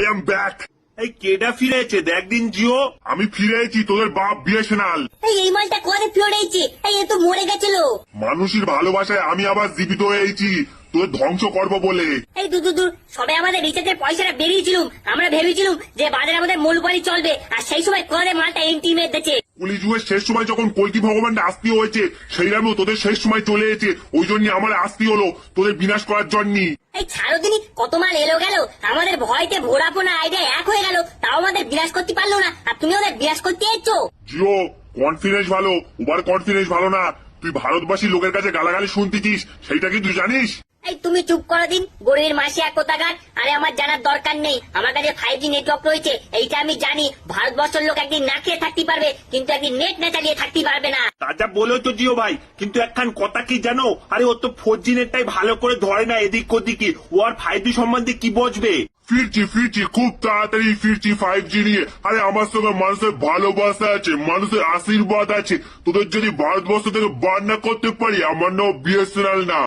I am back. এই কেডা ফিরেছে দেখ দিন জিও। আমি ফিরে এসেছি, তোদের বাপ বিএসএনএল। এই মালটা কোয়ারে ফিরেছে, এ তো মরে গেছিল। মানুষের ভালোবাসায় আমি আবার জীবিত হয়েছি তোদের ধ্বংস করবো বলে। এই দূর সবে আমাদের রিচার্জের পয়সাটা বেরিয়েছিলাম, আমরা ভেবেছিলাম যে বাজারে আমাদের মূলবাড়ি চলবে, আর সেই সময় কোয়ারে মালটা এন্ট্রি মেরে দিয়েছে। কলি যুগের শেষ সময় যখন কলকি ভগবানটা আসতে হয়েছে, সেই আমি তোদের শেষ সময় চলে এসেছে, ওই জন্য আমার আসতে হলো তোদের বিনাশ করার জন্য। এই ছাড়ো দিনই, কত মাল এলো গেল, আমাদের ভয়তে ভোড়াপোনা আইডিয়া এক হয়ে গেল, তাও আমাদের বিনাশ করতে পারলো না, আর তুমি ওদের বিনাশ করতে এসছো। জিও কনফিডেন্স ভালো, ওভার কনফিডেন্স ভালো না। তুই ভারতবাসী লোকের কাছে গালাগালি শুনতেছিস, সেইটা কি তুই জানিস? এই তুমি চুপ করো দিন, গরিবের মাসে এক কোথাকার। আরে আমার জানার দরকার নেই, আমার কাছে 5G নেটওয়ার্ক রয়েছে, এইটা আমি জানি। ভারতবর্ষের লোক একদিন না খেয়ে থাকতে পারবে, কিন্তু একদিন নেট না চালিয়ে থাকতে পারবে না। তাজা বলেও তো জিও ভাই, কিন্তু একখান কথা কি জানো, আরে ও তো 4G নেটটাই ভালো করে ধরে না এদিক ওদিকে, ও আর 5G সম্বন্ধে কি বুঝবে। ফিরছি খুব তাড়াতাড়ি ফিরছি 5G নিয়ে। আরে আমার সঙ্গে মানুষের ভালোবাসা আছে, মানুষের আশীর্বাদ আছে। তোদের যদি ভারতবর্ষ থেকে বার না করতে পারি, আমার নাম বিএসএনএল না।